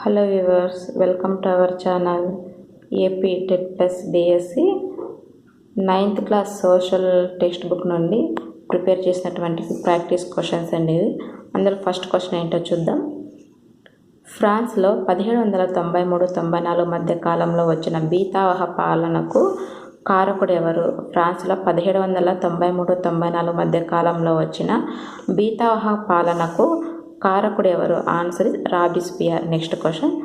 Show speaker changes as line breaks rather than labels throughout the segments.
Hello viewers, welcome to our channel AP TET plus DSC 9th class social text book నుండి prepare చేసినటువంటి practice questions అండి ఇవి. అందులో first question ఏంటో చూద్దాం. ఫ్రాన్స్లో 1793-94 మధ్య కాలంలో వచ్చిన బీతావహ పాలనకు కారకుడు ఎవరు? ఫ్రాన్స్లో 1793-94 మధ్య కాలంలో వచ్చిన బీతావహ పాలనకు కారకుడు ఎవరు? Answer is Robespierre. Next question.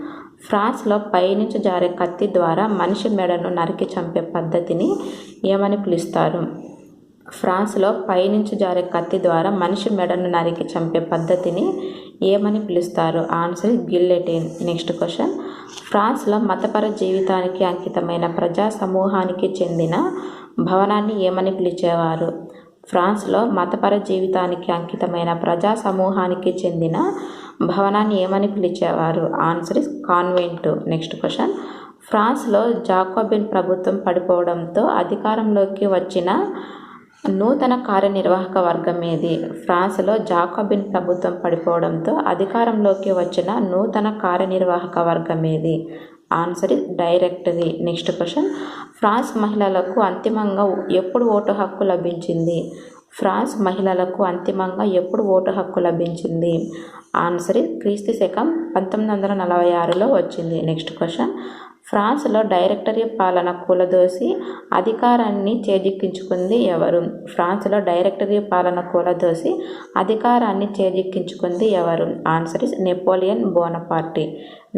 ఫ్రాన్స్లో పైనుంచి జారే కత్తి ద్వారా మనిషి మెడను నరికి చంపే పద్ధతిని ఏమని పిలుస్తారు? ఫ్రాన్స్లో పైనుంచి జారే కత్తి ద్వారా మనిషి మెడను నరికి చంపే పద్ధతిని ఏమని పిలుస్తారు? Answer is guillotine. Next question. ఫ్రాన్స్లో మతపర జీవితానికి అంకితమైన ప్రజా సమూహానికి చెందిన భవనాన్ని ఏమని పిలిచేవారు? ఫ్రాన్స్లో మతపర జీవితానికి అంకితమైన ప్రజా సమూహానికి చెందిన భవనాన్ని ఏమని పిలిచేవారు? Answer is convent. Next question. ఫ్రాన్స్లో జాకోబిన్ ప్రభుత్వం పడిపోవడంతో అధికారంలోకి వచ్చిన నూతన కార్యనిర్వాహక వర్గం ఏది? ఫ్రాన్స్లో జాకోబిన్ ప్రభుత్వం పడిపోవడంతో అధికారంలోకి వచ్చిన నూతన కార్యనిర్వాహక వర్గం ఏది? Answer is directory. Next question. France మహిళలకు అంతిమంగా ఎప్పుడు ఓటు హక్కు లభించింది? ఫ్రాన్స్ మహిళలకు అంతిమంగా ఎప్పుడు ఓటు హక్కు లభించింది? ఆన్సర్ ఇస్ క్రీస్తు శకం 1946లో వచ్చింది. Next question. ఫ్రాన్స్లో డైరెక్టరీ పాలన కూలదోసి అధికారాన్ని చేజిక్కించుకుంది ఎవరు? ఫ్రాన్స్లో డైరెక్టరీ పాలన కూలదోసి అధికారాన్ని చేజిక్కించుకుంది ఎవరు? Answer is Napoleon Bonaparte.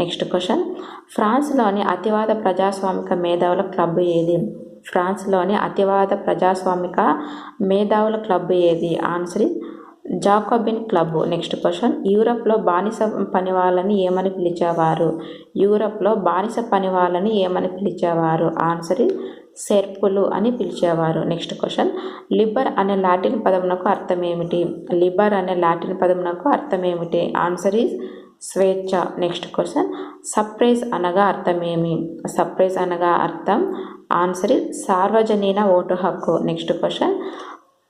Next question. ఫ్రాన్స్లోని అతివాద ప్రజాస్వామిక మేధావుల క్లబ్ ఏది? ఫ్రాన్స్లోని అతివాద ప్రజాస్వామిక మేధావుల క్లబ్ ఏది? Answer is Jacobin club. Next question. యూరప్లో బానిస పనివాళ్ళని ఏమని పిలిచేవారు? యూరప్లో బానిస పనివాళ్ళని ఏమని పిలిచేవారు? ఆన్సర్ ఇస్ సెర్పులు అని పిలిచేవారు. Next question. లిబర్ అనే లాటిన్ పదమునకు అర్థం ఏమిటి? లిబర్ అనే లాటిన్ పదమునకు అర్థం ఏమిటి? ఆన్సర్ ఇస్ స్వేచ్ఛ. Next question. సప్రైజ్ అనగా అర్థం ఏమి? సప్రైజ్ అనగా అర్థం ఆన్సర్ ఇస్ సార్వజనీన ఓటు హక్కు. Next question.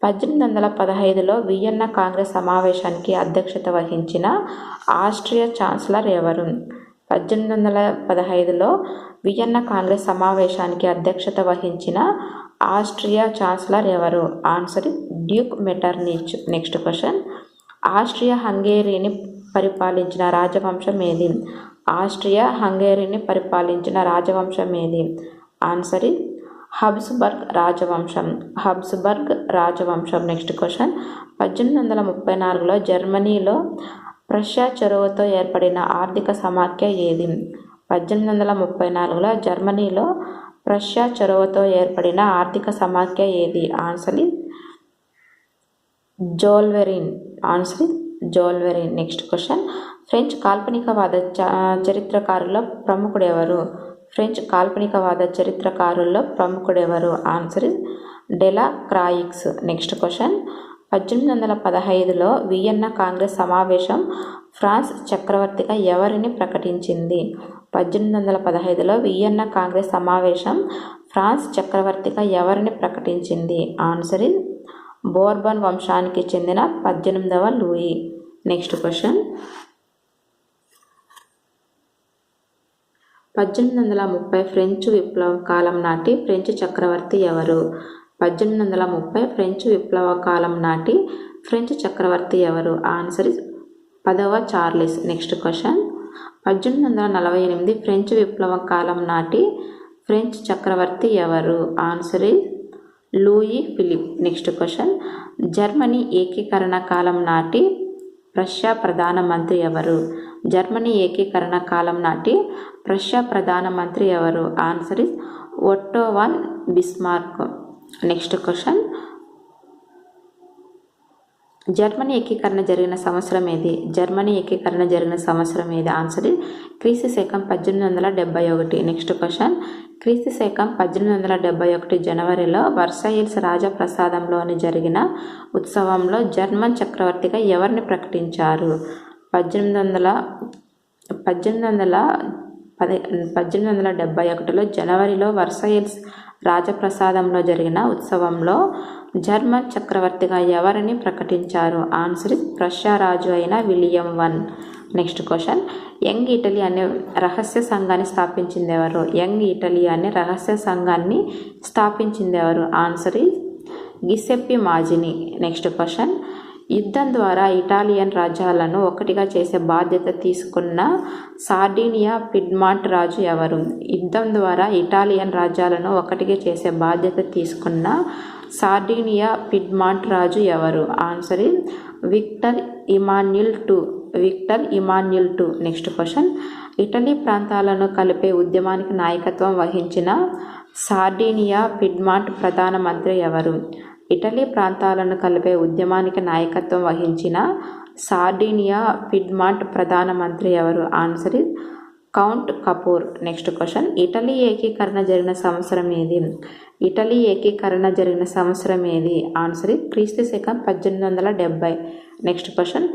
1815లో వియన్నా కాంగ్రెస్ సమావేశానికి అధ్యక్షత వహించిన ఆస్ట్రియా ఛాన్సలర్ ఎవరు? 1815లో వియన్నా కాంగ్రెస్ సమావేశానికి అధ్యక్షత వహించిన ఆస్ట్రియా ఛాన్సలర్ ఎవరు? Answer is Duke Metternich. Next question. Austria హంగేరీని పరిపాలించిన రాజవంశం ఏది? ఆస్ట్రియా హంగేరీని పరిపాలించిన రాజవంశం ఏది? ఆన్సర్ ఇస్ హబ్స్బర్గ్ రాజవంశం. హబ్స్బర్గ్ రాజవంశం. Next question. 1834లో జర్మనీలో ప్రష్యా చొరవతో ఏర్పడిన ఆర్థిక సమాఖ్య ఏది? 1834లో జర్మనీలో ప్రష్యా చొరవతో ఏర్పడిన ఆర్థిక సమాఖ్య ఏది? Answer is Zollverein. Answer is Zollverein. Next question. French కాల్పనికవాద చరిత్రకారుల్లో ప్రముఖుడెవరు? ఫ్రెంచ్ కాల్పనికవాద చరిత్రకారుల్లో ప్రముఖుడెవరు? Answer is Delacroix. Next question. 1815లో వియన్నా కాంగ్రెస్ సమావేశం ఫ్రాన్స్ చక్రవర్తిగా ఎవరిని ప్రకటించింది? 1815లో వియన్నా కాంగ్రెస్ సమావేశం ఫ్రాన్స్ చక్రవర్తిగా ఎవరిని ప్రకటించింది? ఆన్సర్ ఇస్ బోర్బన్ వంశానికి చెందిన 18వ లూయి. Next question. 1830 ఫ్రెంచ్ విప్లవ కాలం నాటి ఫ్రెంచ్ చక్రవర్తి ఎవరు? 1830 ఫ్రెంచ్ విప్లవ కాలం నాటి ఫ్రెంచ్ చక్రవర్తి ఎవరు? ఆన్సర్ ఇస్ 10వ చార్లెస్. Next question. 1848 ఫ్రెంచ్ విప్లవ కాలం నాటి ఫ్రెంచ్ చక్రవర్తి ఎవరు? Answer is Louis Philippe. Next question. Germany ఏకీకరణ కాలం నాటి ప్రష్యా ప్రధానమంత్రి ఎవరు? జర్మనీ ఏకీకరణ కాలం నాటి ప్రష్యా ప్రధానమంత్రి ఎవరు? Answer is Otto von Bismarck. Next question. Germany ఏకీకరణ జరిగిన సంవత్సరం ఏది? జర్మనీ ఏకీకరణ జరిగిన సంవత్సరం ఏది? ఆన్సర్ ఇస్ క్రీస్తు శకం 1871. Next question. క్రీస్తు శకం 1871 జనవరిలో వర్సైల్స్ రాజప్రసాదంలోని జరిగిన ఉత్సవంలో జర్మన్ చక్రవర్తిగా ఎవరిని ప్రకటించారు? 1871లో జనవరిలో వర్సైల్స్ రాజప్రసాదంలో జరిగిన ఉత్సవంలో జర్మన్ చక్రవర్తిగా ఎవరిని ప్రకటించారు? ఆన్సర్ ప్రష్యా రాజు అయిన William I. Next question, young Italy అనే రహస్య సంఘాన్ని స్థాపించింది ఎవరు? యంగ్ ఇటలీ అనే రహస్య సంఘాన్ని స్థాపించింది ఎవరు? Answer is Giuseppe Mazzini. Next question, యుద్ధం ద్వారా ఇటాలియన్ రాజ్యాలను ఒకటిగా చేసే బాధ్యత తీసుకున్న సార్డినియా పిడ్మాంట్ రాజు ఎవరు? యుద్ధం ద్వారా ఇటాలియన్ రాజ్యాలను ఒకటిగా చేసే బాధ్యత తీసుకున్న సార్డినియా పిడ్మాంట్ రాజు ఎవరు? Answer is Victor Emmanuel two. Next question, Italy ప్రాంతాలను కలిపే ఉద్యమానికి నాయకత్వం వహించిన సార్డినియా పిడ్మాంట్ ప్రధానమంత్రి ఎవరు? ఇటలీ ప్రాంతాలను కలిపే ఉద్యమానికి నాయకత్వం వహించిన సార్డినియా పిడ్మాంట్ ప్రధానమంత్రి ఎవరు? Answer is count Kapoor. Next question, Italy ఏకీకరణ జరిగిన సంవత్సరం ఏది? ఇటలీ ఏకీకరణ జరిగిన సంవత్సరం ఏది? ఆన్సర్ ఇస్ క్రీస్తు శకం 1870. నెక్స్ట్ క్వశ్చన్,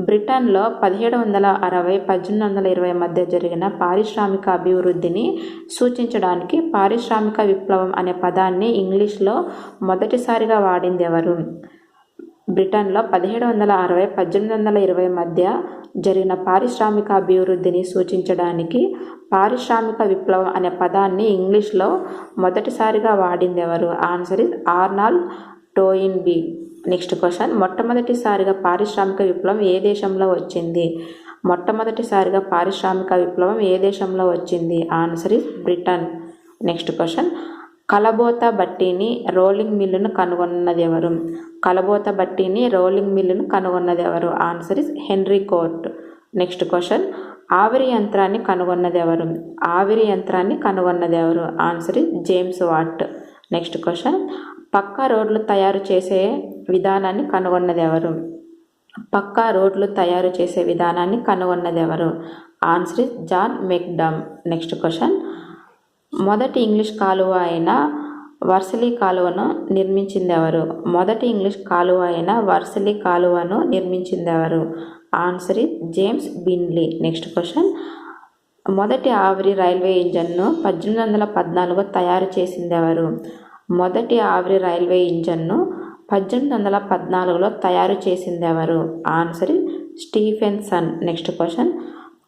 బ్రిటన్లో 1760-1820 మధ్య జరిగిన పారిశ్రామిక అభివృద్ధిని సూచించడానికి పారిశ్రామిక విప్లవం అనే పదాన్ని ఇంగ్లీష్లో మొదటిసారిగా వాడింది ఎవరు? బ్రిటన్లో 1760-1820 మధ్య జరిగిన పారిశ్రామిక అభివృద్ధిని సూచించడానికి పారిశ్రామిక విప్లవం అనే పదాన్ని ఇంగ్లీష్లో మొదటిసారిగా వాడింది ఎవరు? Answer is Arnold Toynbee. Next question, మొట్టమొదటిసారిగా పారిశ్రామిక విప్లవం ఏ దేశంలో వచ్చింది? మొట్టమొదటిసారిగా పారిశ్రామిక విప్లవం ఏ దేశంలో వచ్చింది? Answer is Britain. Next question, కలబోత బట్టీని రోలింగ్ మిల్లును కనుగొన్నది ఎవరు? కలబోత బట్టీని రోలింగ్ మిల్లును కనుగొన్నది ఎవరు? Answer is Henry Cort. Next question, ఆవిరి యంత్రాన్ని కనుగొన్నది ఎవరు? ఆవిరి యంత్రాన్ని కనుగొన్నది ఎవరు? Answer is James Watt. Next question, పక్కా రోడ్లు తయారు చేసే విధానాన్ని కనుగొన్నది ఎవరు? పక్కా రోడ్లు తయారు చేసే విధానాన్ని కనుగొన్నది ఎవరు? Answer is John McAdam. Next question, మొదటి ఇంగ్లీష్ కాలువ అయిన వర్సలీ కాలువను నిర్మించింది ఎవరు? మొదటి ఇంగ్లీష్ కాలువ అయిన వర్సలీ కాలువను నిర్మించింది ఎవరు? Answer is James Brindley. Next question, మొదటి ఆవిరి రైల్వే ఇంజన్ను 1814 తయారు చేసింది ఎవరు? మొదటి ఆవిరి రైల్వే ఇంజన్ను 1814 తయారు చేసింది ఎవరు? Answer is Stephenson. Next question,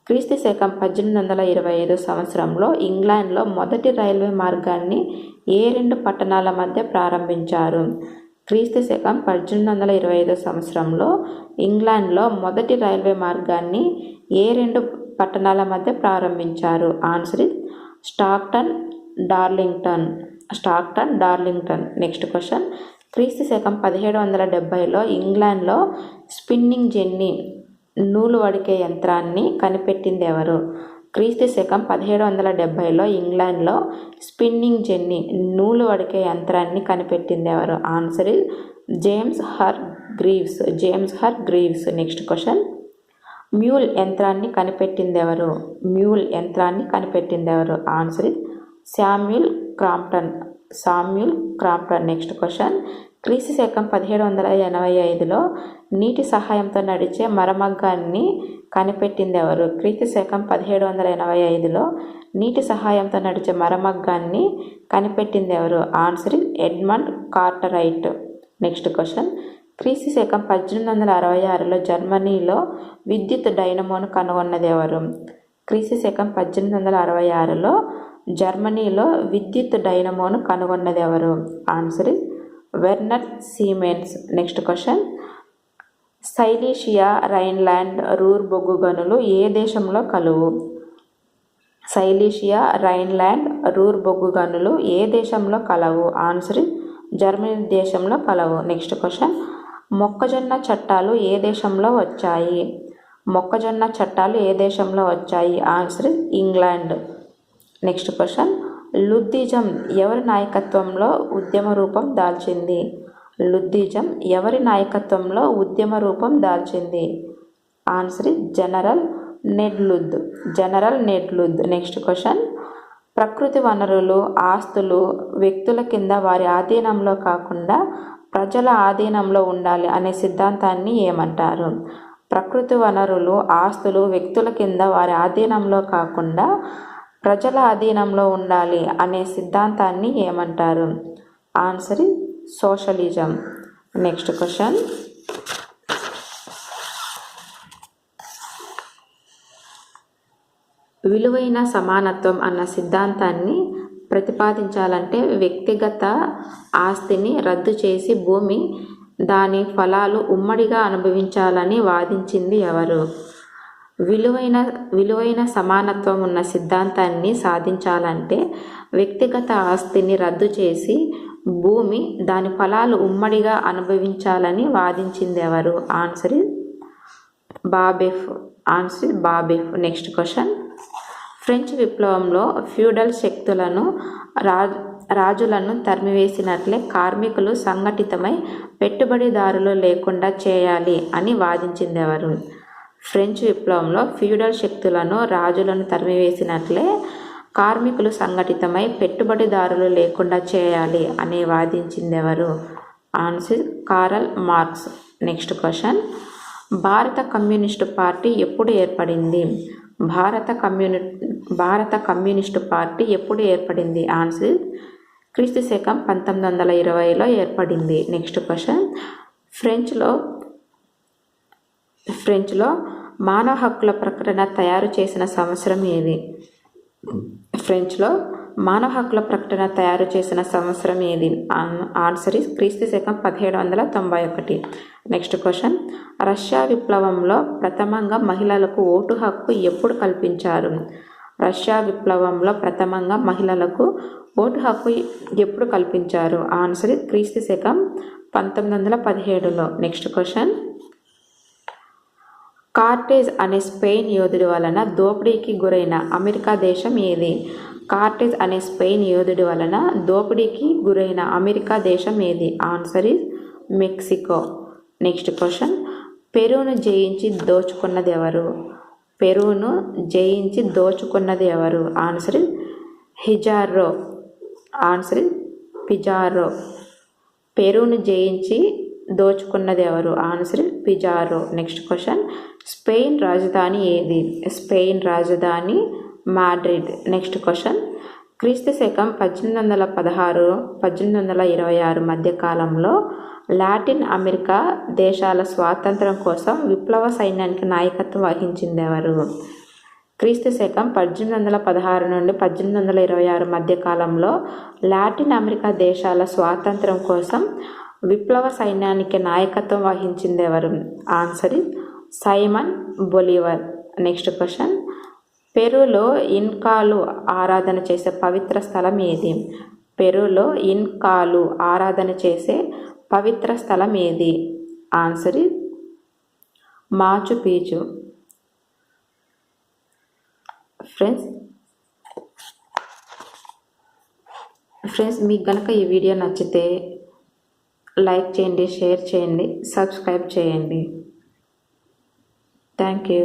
క్రీస్తు శకం 1825 సంవత్సరంలో ఇంగ్లాండ్లో మొదటి రైల్వే మార్గాన్ని ఏ రెండు పట్టణాల మధ్య ప్రారంభించారు? క్రీస్తు శకం 1825 సంవత్సరంలో ఇంగ్లాండ్లో మొదటి రైల్వే మార్గాన్ని ఏ రెండు పట్టణాల మధ్య ప్రారంభించారు? Answer is Stockton Darlington. Next question, క్రీస్తు శకం 1770లో ఇంగ్లాండ్లో స్పిన్నింగ్ జెన్నీ నూలు వడికే యంత్రాన్ని కనిపెట్టింది ఎవరు? క్రీస్తు శకం 1770లో ఇంగ్లాండ్లో స్పిన్నింగ్ జెన్నీ నూలు వడికే యంత్రాన్ని కనిపెట్టింది ఎవరు? Answer is James her Greaves. Next question, mule యంత్రాన్ని కనిపెట్టింది ఎవరు? Answer is Samuel Crompton. Next question, క్రీస్తు శకం 1785లో నీటి సహాయంతో నడిచే మరమగ్గాన్ని కనిపెట్టింది ఎవరు? క్రీస్తు శకం 1785లో నీటి సహాయంతో నడిచే మరమగ్గాన్ని కనిపెట్టింది ఎవరు? Answer is Edmund Cartwright. Next question, క్రీస్తు శకం 1866లో జర్మనీలో విద్యుత్ డైనమోను కనుగొన్నది ఎవరు? క్రీస్తు శకం 1866లో జర్మనీలో విద్యుత్ డైనమోను కనుగొన్నది ఎవరు? Answer is Werner Siemens. Next question, silicea, Rhineland, రూర్ బొగ్గు గనులు ఏ దేశంలో కలువు? సైలీషియా, రైన్లాండ్, రూర్ బొగ్గు గనులు ఏ దేశంలో కలవు? ఆన్సర్ ఇస్ జర్మనీ దేశంలో కలవు. నెక్స్ట్ క్వశ్చన్, మొక్కజొన్న చట్టాలు ఏ దేశంలో వచ్చాయి? Answer is England. Next question, Luddism ఎవరి నాయకత్వంలో ఉద్యమ రూపం దాల్చింది? Answer is General Ned Ludd. Next question, ప్రకృతి వనరులు, ఆస్తులు వ్యక్తుల కింద వారి ఆధీనంలో కాకుండా ప్రజల ఆధీనంలో ఉండాలి అనే సిద్ధాంతాన్ని ఏమంటారు? ప్రకృతి వనరులు, ఆస్తులు వ్యక్తుల కింద వారి ఆధీనంలో కాకుండా ప్రజల ఆధీనంలో ఉండాలి అనే సిద్ధాంతాన్ని ఏమంటారు? Answer is socialism. Next question, విలువైన సమానత్వం అన్న సిద్ధాంతాన్ని ప్రతిపాదించాలంటే వ్యక్తిగత ఆస్తిని రద్దు చేసి భూమి దాని ఫలాలు ఉమ్మడిగా అనుభవించాలని వాదించింది ఎవరు? విలువైన సమానత్వం ఉన్న సిద్ధాంతాన్ని సాధించాలంటే వ్యక్తిగత ఆస్తిని రద్దు చేసి భూమి దాని ఫలాలు ఉమ్మడిగా అనుభవించాలని వాదించింది ఎవరు? Answer Babeuf. Answer Babeuf. Next question. French విప్లవంలో ఫ్యూడల్ శక్తులను రాజులను తరిమివేసినట్లే కార్మికులు సంఘటితమై పెట్టుబడిదారులు లేకుండా చేయాలి అని వాదించింది ఎవరు? ఫ్రెంచ్ విప్లవంలో ఫ్యూడల్ శక్తులను రాజులను తరిమివేసినట్లే కార్మికులు సంఘటితమై పెట్టుబడిదారులు లేకుండా చేయాలి అని వాదించింది ఎవరు? Answer Karl marks. Next question. భారత కమ్యూనిస్టు పార్టీ ఎప్పుడు ఏర్పడింది? భారత కమ్యూనిస్టు పార్టీ ఎప్పుడు ఏర్పడింది? ఆన్సర్ క్రీస్తు శకం 1920లో ఏర్పడింది. Next question. ఫ్రెంచ్లో మానవ హక్కుల ప్రకటన తయారు చేసిన సంవత్సరం ఏది? ఫ్రెంచ్లో మానవ హక్కుల ప్రకటన తయారు చేసిన సంవత్సరం ఏది? ఆన్సర్ క్రీస్తు శకం 1791. Next question. రష్యా విప్లవంలో ప్రథమంగా మహిళలకు ఓటు హక్కు ఎప్పుడు కల్పించారు? రష్యా విప్లవంలో ప్రథమంగా మహిళలకు ఓటు హక్కు ఎప్పుడు కల్పించారు? ఆన్సర్ క్రీస్తు శకం 1917లో. Next question. కార్టేజ్ అనే స్పెయిన్ యోధుడి వలన దోపిడీకి గురైన అమెరికా దేశం ఏది? కార్టేజ్ అనే స్పెయిన్ యోధుడి వలన దోపిడీకి గురైన అమెరికా దేశం ఏది? Answer Mexico. Next question. పెరూను జయించి దోచుకున్నది ఎవరు? పెరూను జయించి దోచుకున్నది ఎవరు? Answer Pizarro. Answer Pizarro. పెరూను జయించి దోచుకున్నది ఎవరు? Answer Pizarro. Next question. Spain రాజధాని ఏది? స్పెయిన్ రాజధాని మాడ్రిడ్. Next question. క్రీస్తు శకం 1816-1826 మధ్యకాలంలో లాటిన్ అమెరికా దేశాల స్వాతంత్రం కోసం విప్లవ సైన్యానికి నాయకత్వం వహించింది ఎవరు? క్రీస్తు శకం 1816 నుండి 1826 మధ్యకాలంలో లాటిన్ అమెరికా దేశాల స్వాతంత్రం కోసం విప్లవ సైన్యానికి నాయకత్వం వహించింది ఎవరు? Answer Simon Bolivar. Next question. పెరూలో ఇన్కాలు ఆరాధన చేసే పవిత్ర స్థలం ఏది? పెరూలో ఇన్కాలు ఆరాధన చేసే పవిత్ర స్థలం ఏది? ఆన్సర్ మాచు పీచు. ఫ్రెండ్స్ మీకు కనుక ఈ వీడియో నచ్చితే లైక్ చేయండి, షేర్ చేయండి, సబ్స్క్రైబ్ చేయండి. Thank you.